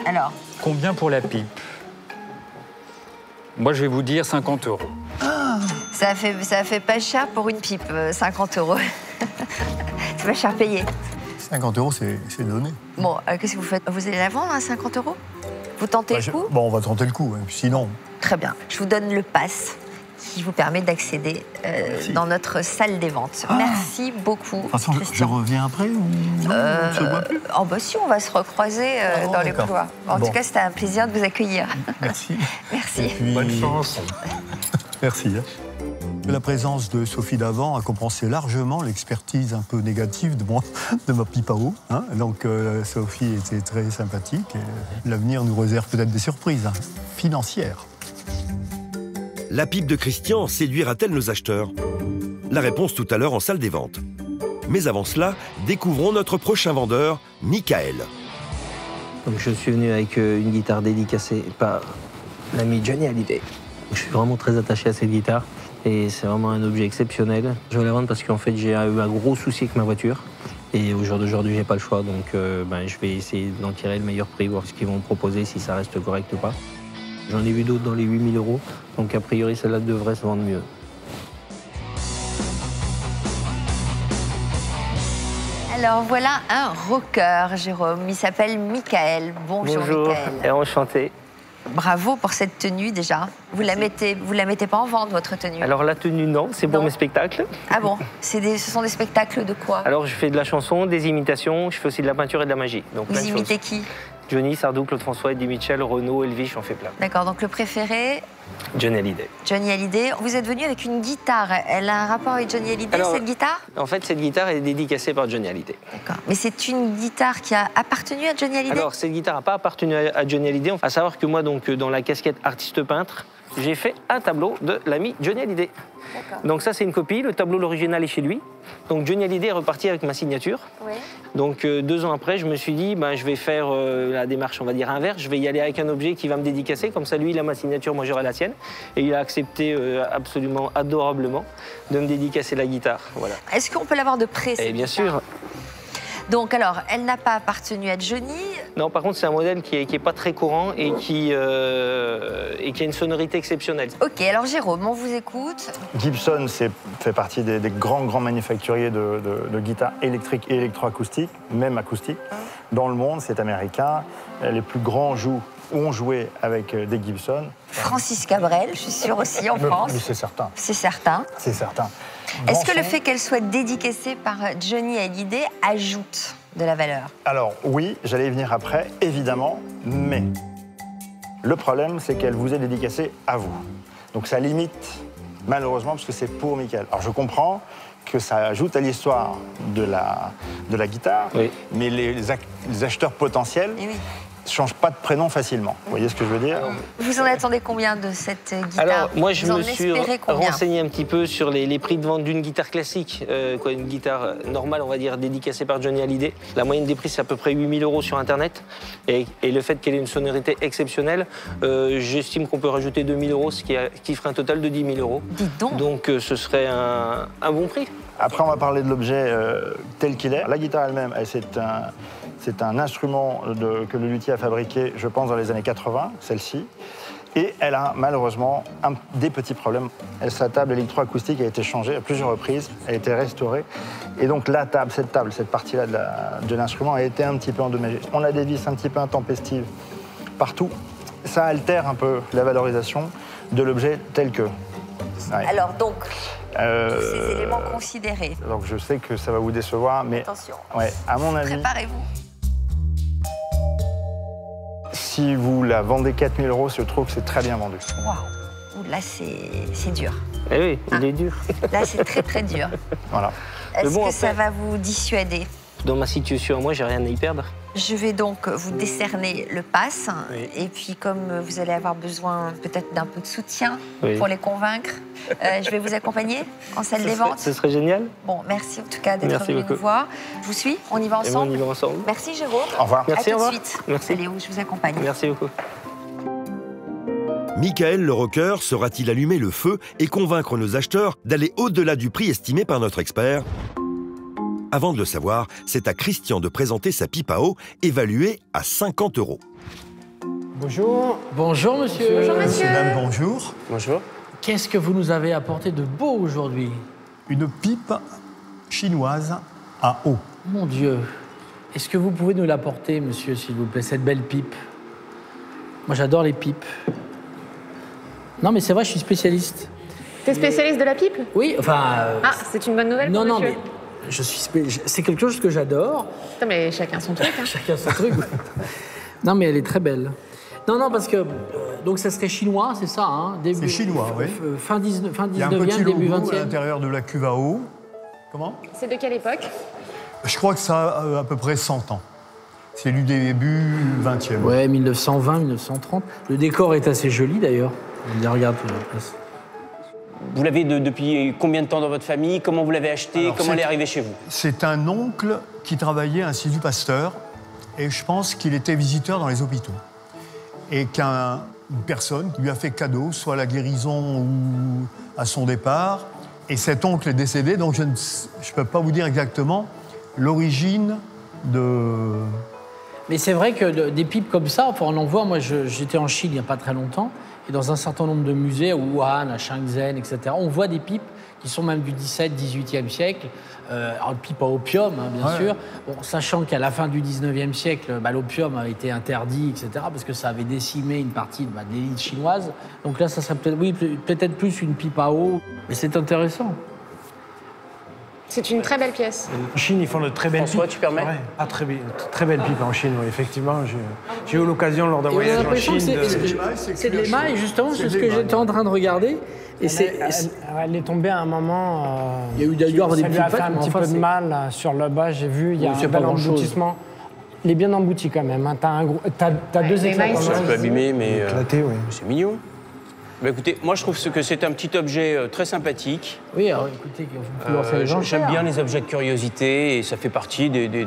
Alors, Combien pour la pipe? Moi, je vais vous dire 50 €. ça fait pas cher pour une pipe, 50 €. C'est pas cher payé. 50 € c'est donné. Bon, qu'est-ce que vous faites? Vous allez la vendre à 50 €? Vous tentez le coup? Bon, on va tenter le coup, hein, sinon... Très bien. Je vous donne le pass qui vous permet d'accéder dans notre salle des ventes. Merci beaucoup. De toute façon, je reviens après ou non, on se voit plus? Oh bah si, on va se recroiser dans les couloirs. En tout cas, c'était un plaisir de vous accueillir. Merci. Merci. Et puis, bonne chance. Merci. La présence de Sophie Davant a compensé largement l'expertise un peu négative de ma pipe à eau. Hein. Donc Sophie était très sympathique et l'avenir nous réserve peut-être des surprises financières. La pipe de Christian séduira-t-elle nos acheteurs? La réponse tout à l'heure en salle des ventes. Mais avant cela, découvrons notre prochain vendeur, Michael. Donc je suis venu avec une guitare dédicacée par l'ami Johnny Hallyday. Je suis vraiment très attaché à cette guitare et c'est vraiment un objet exceptionnel. Je vais la vendre parce qu'en fait j'ai eu un gros souci avec ma voiture et au jour d'aujourd'hui j'ai pas le choix, donc je vais essayer d'en tirer le meilleur prix, voir ce qu'ils vont me proposer, si ça reste correct ou pas. J'en ai vu d'autres dans les 8 000 €, donc a priori celle-là devrait se vendre mieux. Alors voilà un rocker, Jérôme. Il s'appelle Michael. Bonjour Michael. Et enchanté. Bravo pour cette tenue déjà. Vous la mettez pas en vente, votre tenue? Alors la tenue, non, c'est pour mes spectacles. Ah bon? Ce sont des spectacles de quoi? Alors je fais de la chanson, des imitations, je fais aussi de la peinture et de la magie. Donc, vous imitez qui? Johnny, Sardou, Claude François, Eddie Mitchell, Renaud, Elvis, j'en fais plein. D'accord, donc le préféré? Johnny Hallyday. Johnny Hallyday. Vous êtes venu avec une guitare. Elle a un rapport avec Johnny Hallyday, alors, cette guitare? En fait, cette guitare est dédicacée par Johnny Hallyday. D'accord. Mais c'est une guitare qui a appartenu à Johnny Hallyday? Alors, cette guitare n'a pas appartenu à Johnny Hallyday. À savoir que moi, donc, dans la casquette artiste-peintre, j'ai fait un tableau de l'ami Johnny Hallyday. Donc ça, c'est une copie. Le tableau, l'original est chez lui. Donc Johnny Hallyday est reparti avec ma signature. Oui. Donc 2 ans après, je me suis dit, je vais faire la démarche, on va dire, inverse. Je vais y aller avec un objet qui va me dédicacer. Comme ça, lui, il a ma signature, moi, j'aurai la sienne. Et il a accepté absolument adorablement de me dédicacer la guitare. Voilà. Est-ce qu'on peut l'avoir de près, cette bien guitare? sûr. Donc alors, elle n'a pas appartenu à Johnny. Non, par contre, c'est un modèle qui est pas très courant et qui a une sonorité exceptionnelle. Ok, alors Jérôme, on vous écoute. Gibson fait partie des grands manufacturiers de guitares électriques et électroacoustiques, même acoustiques. Dans le monde, c'est américain. Les plus grands ont joué avec des Gibson. Francis Cabrel, je suis sûre aussi en France. Oui, c'est certain. C'est certain. C'est certain. Est-ce que le fait qu'elle soit dédicacée par Johnny Hallyday ajoute de la valeur? Alors oui, j'allais y venir après, évidemment, mais le problème, c'est qu'elle vous est dédicacée à vous. Donc ça limite, malheureusement, parce que c'est pour Michael. Alors je comprends que ça ajoute à l'histoire de la guitare, oui. Mais les acheteurs potentiels ne changent pas de prénom facilement. Vous voyez ce que je veux dire? Vous en attendez combien de cette guitare? Alors, moi, je me suis renseigné un petit peu sur les prix de vente d'une guitare classique, une guitare normale, on va dire, dédicacée par Johnny Hallyday. La moyenne des prix, c'est à peu près 8 000 € sur Internet. Et le fait qu'elle ait une sonorité exceptionnelle, j'estime qu'on peut rajouter 2 000 €, ce qui ferait un total de 10 000 €. Dites donc. Donc, ce serait un bon prix. Après, on va parler de l'objet tel qu'il est. La guitare elle-même, c'est un instrument que le luthier a fabriqué, je pense, dans les années 80, celle-ci. Et elle a malheureusement des petits problèmes. Sa table électroacoustique a été changée à plusieurs reprises, elle a été restaurée. Et donc cette partie-là de l'instrument a été un petit peu endommagée. On a des vis un petit peu intempestives partout. Ça altère un peu la valorisation de l'objet tel que. Ouais. Alors donc, tous ces éléments considérés. Donc je sais que ça va vous décevoir, mais attention. Ouais, à mon avis. Préparez-vous. Si vous la vendez 4 000 €, je trouve que c'est très bien vendu. Waouh, là c'est dur. Eh oui, il est dur. Là c'est très très dur. Voilà. Est-ce que ça va vous dissuader? Dans ma situation, moi, j'ai rien à y perdre. Je vais donc vous décerner le pass. Oui. Et puis, comme vous allez avoir besoin peut-être d'un peu de soutien pour les convaincre, je vais vous accompagner en salle des ventes. Ce serait génial. Bon, merci en tout cas d'être venu nous voir. Je vous suis, on y va ensemble. On y va ensemble. Merci Jérôme. Au revoir. Merci, à tout de suite. Merci. Allez, je vous accompagne. Merci beaucoup. Michael le rocker saura-t-il allumer le feu et convaincre nos acheteurs d'aller au-delà du prix estimé par notre expert? Avant de le savoir, c'est à Christian de présenter sa pipe à eau, évaluée à 50 €. Bonjour. Bonjour, monsieur. Bonjour, monsieur. Mesdames, bonjour. Bonjour. Qu'est-ce que vous nous avez apporté de beau aujourd'hui? Une pipe chinoise à eau. Mon Dieu. Est-ce que vous pouvez nous l'apporter, monsieur, s'il vous plaît, cette belle pipe? Moi, j'adore les pipes. Non, mais c'est vrai, je suis spécialiste. T'es spécialiste de la pipe? Oui, enfin... Ah, c'est une bonne nouvelle pour non, monsieur. mais c'est quelque chose que j'adore. Putain, mais chacun son truc. Hein. Chacun son truc. Non, mais elle est très belle. Non, parce que... donc, ça serait chinois, c'est ça, hein? C'est chinois, oui. Fin 19e, Il y a un petit début logo 20e. à l'intérieur de la cuve à eau. Comment? C'est de quelle époque? Je crois que ça a à peu près 100 ans. C'est du début 20e. Ouais, 1920, 1930. Le décor est assez joli, d'ailleurs. Regarde la place. Vous l'avez depuis combien de temps dans votre famille? Comment vous l'avez acheté? Alors, comment elle est arrivée chez vous? C'est un oncle qui travaillait à l'Institut Pasteur et je pense qu'il était visiteur dans les hôpitaux. Et qu'une personne lui a fait cadeau, soit à la guérison ou à son départ. Et cet oncle est décédé, donc je ne peux pas vous dire exactement l'origine de... Mais c'est vrai que des pipes comme ça, on en voit. Moi, j'étais en Chine il n'y a pas très longtemps, et dans un certain nombre de musées, à Wuhan, à Shenzhen, etc., on voit des pipes qui sont même du XVIIe, XVIIIe siècle. Alors, pipe à opium, hein, bien sûr. Bon, sachant qu'à la fin du XIXe siècle, l'opium a été interdit, etc., parce que ça avait décimé une partie de l'élite chinoise. Donc là, ça serait peut-être plus une pipe à eau. Mais c'est intéressant. C'est une très belle pièce. En Chine, ils font de très belles pipes. François, tu permets? Ouais. Ah, très belle pipe en Chine, oui, effectivement. J'ai eu l'occasion lors d'un voyage en Chine. C'est de l'émail, justement, c'est ce que j'étais en train de regarder. Et elle est tombée à un moment. Il y a eu d'ailleurs des ça lui a fait un petit peu de mal sur le bas. J'ai vu, il y a un bel emboutissement. Il est bien embouti quand même. Hein. T'as deux éclats. C'est un peu abîmé, mais éclaté, oui. C'est mignon. Bah, écoutez, moi je trouve que c'est un petit objet très sympathique. Oui, alors écoutez, j'aime bien les objets de curiosité et ça fait partie du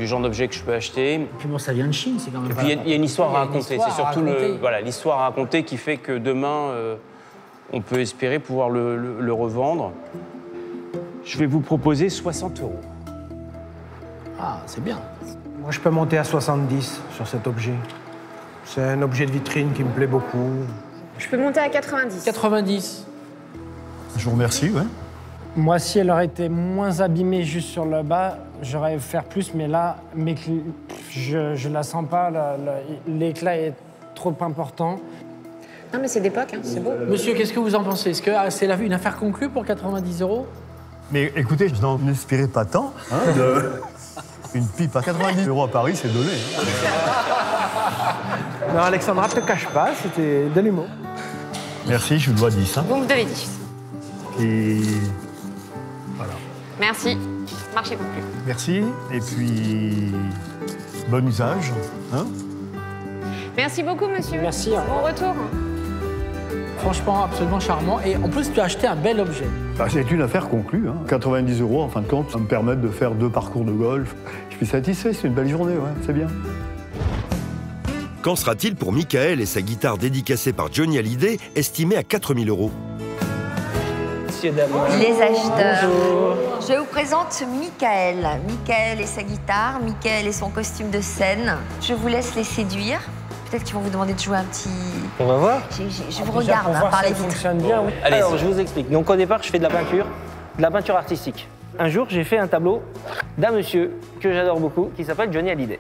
genre d'objet que je peux acheter. Et puis bon, ça vient de Chine, c'est quand même. Et puis il y a une histoire à raconter. C'est surtout l'histoire à raconter qui fait que demain, on peut espérer pouvoir le revendre. Je vais vous proposer 60 €. Ah, c'est bien. Moi, je peux monter à 70 sur cet objet. C'est un objet de vitrine qui me plaît beaucoup. Je peux monter à 90. 90. Je vous remercie, ouais. Moi, si elle aurait été moins abîmée juste sur le bas, j'aurais faire plus, mais là, je la sens pas. L'éclat est trop important. Non, mais c'est d'époque, hein, c'est beau. Monsieur, qu'est-ce que vous en pensez? Est-ce que c'est une affaire conclue pour 90 €? Mais écoutez, je n'en espérais pas tant. Hein, une pipe à 90 € à Paris, c'est donné. Non, Alexandra, ne te cache pas, c'était de l'humour. Merci, je vous dois 10. Hein. Vous me devez 10. Et voilà. Merci. Marchez beaucoup plus. Merci, et puis bon usage. Hein. Merci beaucoup, monsieur. Merci. Bon retour. Franchement, absolument charmant. Et en plus, tu as acheté un bel objet. Bah, c'est une affaire conclue. Hein. 90 €, en fin de compte, ça me permet de faire 2 parcours de golf. Je suis satisfait, c'est une belle journée, ouais, c'est bien. Qu'en sera-t-il pour Michael et sa guitare dédicacée par Johnny Hallyday, estimée à 4 000 €? Les acheteurs. Bonjour. Je vous présente Michael. Michael et sa guitare, Michael et son costume de scène. Je vous laisse les séduire. Peut-être qu'ils vont vous demander de jouer un petit... On va voir. Je vous regarde par les vitres. Fonctionne bien, oui. Alors, je vous explique. Donc, au départ, je fais de la peinture artistique. Un jour, j'ai fait un tableau d'un monsieur que j'adore beaucoup, qui s'appelle Johnny Hallyday.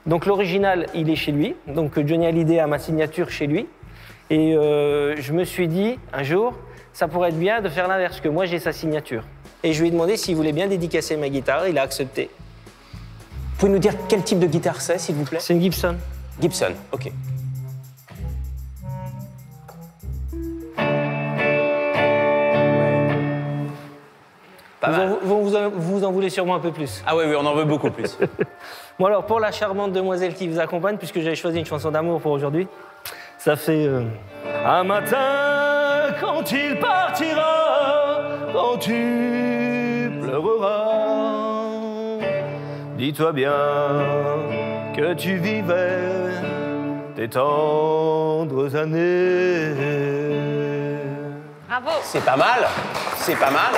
Donc, l'original, il est chez lui. Donc, Johnny Hallyday a ma signature chez lui. Et je me suis dit, un jour, ça pourrait être bien de faire l'inverse, que moi, j'ai sa signature. Et je lui ai demandé s'il voulait bien dédicacer ma guitare. Il a accepté. Vous pouvez nous dire quel type de guitare c'est, s'il vous plaît? C'est une Gibson. Gibson, ok. Vous en voulez sûrement un peu plus. Ah oui, on en veut beaucoup plus. Bon alors, pour la charmante demoiselle qui vous accompagne, puisque j'avais choisi une chanson d'amour pour aujourd'hui, ça fait... Un matin, quand il partira, quand tu pleureras, dis-toi bien que tu vivais tes tendres années. Bravo. C'est pas mal, c'est pas mal.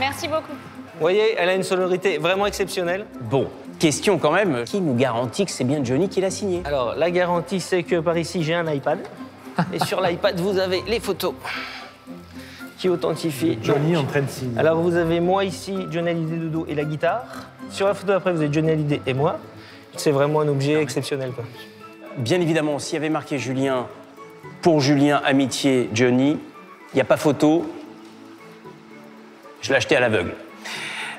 Merci beaucoup. Vous voyez, elle a une sonorité vraiment exceptionnelle. Bon, question quand même, qui nous garantit que c'est bien Johnny qui l'a signé? Alors, la garantie, c'est que par ici, j'ai un iPad. Et sur l'iPad, vous avez les photos qui authentifie. Johnny en train de signer. Alors vous avez moi ici, Johnny Hallyday de dos et la guitare. Sur la photo après, vous avez Johnny Hallyday et moi. C'est vraiment un objet exceptionnel, quoi. Bien évidemment, s'il y avait marqué Julien, pour Julien, amitié, Johnny, il n'y a pas photo. Je l'ai acheté à l'aveugle.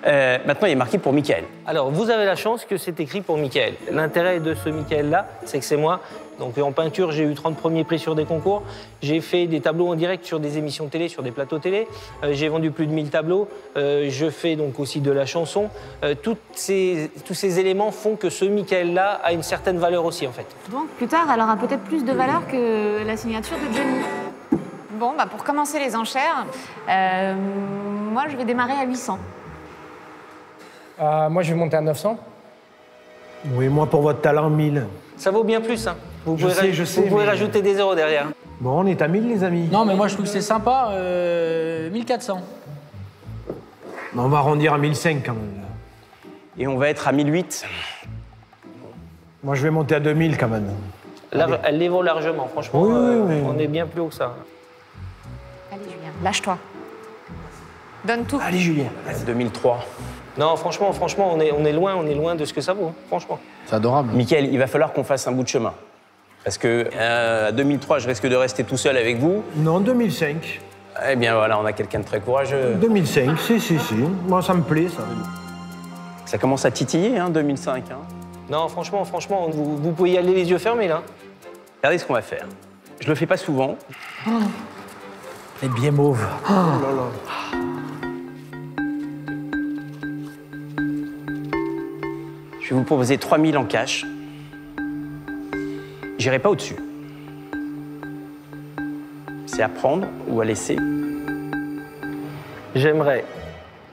Maintenant, il est marqué pour Michael. Alors, vous avez la chance que c'est écrit pour Michael. L'intérêt de ce Michael-là, c'est que c'est moi. Donc, en peinture, j'ai eu 30 premiers prix sur des concours. J'ai fait des tableaux en direct sur des émissions télé, sur des plateaux télé. J'ai vendu plus de 1000 tableaux. Je fais donc aussi de la chanson. Tous ces éléments font que ce Michael-là a une certaine valeur aussi, en fait. Donc, plus tard, elle aura peut-être plus de valeur que la signature de Johnny. Bon, bah, pour commencer les enchères, moi, je vais démarrer à 800. Moi, je vais monter à 900. Oui, moi, pour votre talent, 1000. Ça vaut bien plus, hein. Vous Je pouvez mais- rajouter des zéros derrière. Bon, on est à 1000, les amis. Non, mais moi, je trouve que c'est sympa. 1400. On va arrondir à 1005 quand même. Et on va être à 1008. Moi, je vais monter à 2000 quand même. Elle les vaut largement, franchement. Oui. On est bien plus haut que ça. Allez, Julien, lâche-toi. Donne tout. Allez, Julien. 2003. Non, franchement, on est loin de ce que ça vaut, hein, franchement. C'est adorable. Michael, il va falloir qu'on fasse un bout de chemin. Parce que à 2003, je risque de rester tout seul avec vous. Non, 2005. Eh bien voilà, on a quelqu'un de très courageux. 2005, si. Moi, ça me plaît, ça. Ça commence à titiller, hein, 2005. Hein. Non, franchement, vous pouvez y aller les yeux fermés, là. Regardez ce qu'on va faire. Je le fais pas souvent. Les billets mauves. Oh là là. Je vais vous proposer 3000 en cash. J'irai pas au-dessus. C'est à prendre ou à laisser. J'aimerais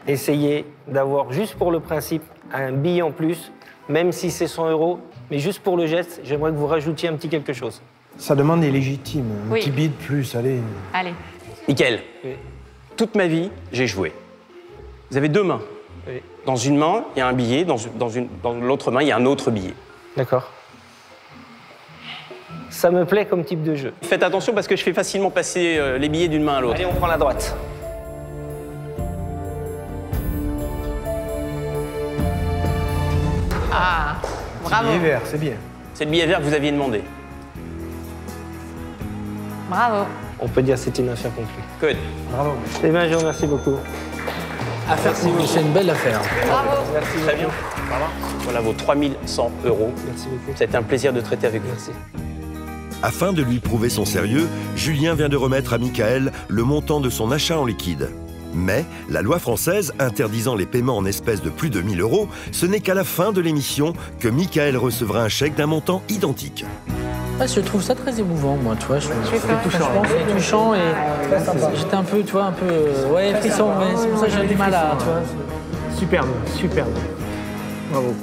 essayer d'avoir, juste pour le principe, un billet en plus, même si c'est 100 €, mais juste pour le geste, j'aimerais que vous rajoutiez un petit quelque chose. Sa demande est légitime. Un Oui. petit billet de plus, allez. Allez. Michael, Oui. toute ma vie, j'ai joué. Vous avez deux mains. Oui. Dans une main, il y a un billet, dans l'autre main, il y a un autre billet. D'accord. Ça me plaît comme type de jeu. Faites attention parce que je fais facilement passer les billets d'une main à l'autre. Allez, on prend la droite. Ah, bravo. Billet vert, c'est bien. C'est le billet vert que vous aviez demandé. Bravo. On peut dire que c'est une affaire conclue. Good. Bravo. Eh bien, je vous remercie beaucoup. Affaire conclue, c'est une belle affaire. Bravo. Merci. Très bien. Voilà vos 3100 €. Merci beaucoup. C'était un plaisir de traiter avec vous. Merci. Afin de lui prouver son sérieux, Julien vient de remettre à Michael le montant de son achat en liquide. Mais la loi française interdisant les paiements en espèces de plus de 1000 €, ce n'est qu'à la fin de l'émission que Michael recevra un chèque d'un montant identique. Ouais, je trouve ça très émouvant, moi, tu vois. C'est touchant. Franchement, c'est touchant et j'étais un peu, tu vois, ouais, frisson. Ouais, c'est pour ça que j'ai du mal à, tu vois. Superbe. Bravo.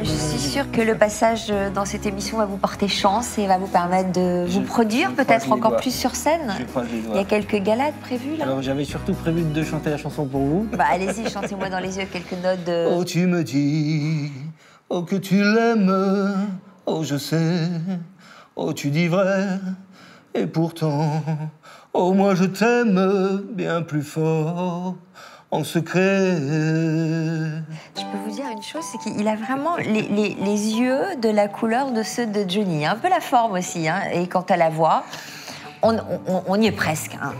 Je suis sûre que le passage dans cette émission va vous porter chance et va vous permettre de vous produire peut-être encore plus sur scène. Il y a quelques galades prévues là. Alors j'avais surtout prévu de chanter la chanson pour vous. Bah allez-y, chantez-moi dans les yeux quelques notes de... Oh tu me dis, oh que tu l'aimes, oh je sais, oh tu dis vrai, et pourtant, oh moi je t'aime bien plus fort. En secret. Je peux vous dire une chose, c'est qu'il a vraiment les yeux de la couleur de ceux de Johnny. Un peu la forme aussi, hein. Et quant à la voix, on y est presque. Hein.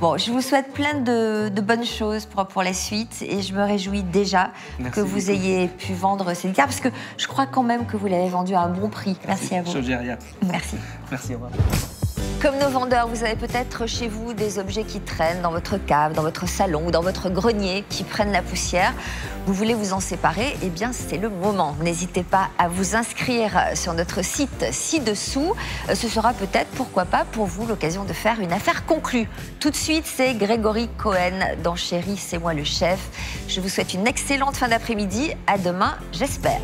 Bon, je vous souhaite plein de bonnes choses pour la suite et je me réjouis déjà que vous ayez pu vendre cette carte parce que je crois quand même que vous l'avez vendu à un bon prix. Merci à vous. Merci. Merci, au revoir. Comme nos vendeurs, vous avez peut-être chez vous des objets qui traînent dans votre cave, dans votre salon ou dans votre grenier, qui prennent la poussière. Vous voulez vous en séparer? Eh bien, c'est le moment. N'hésitez pas à vous inscrire sur notre site ci-dessous. Ce sera peut-être, pourquoi pas, pour vous l'occasion de faire une affaire conclue. Tout de suite, c'est Grégory Cohen dans Chérie, c'est moi le chef. Je vous souhaite une excellente fin d'après-midi. À demain, j'espère.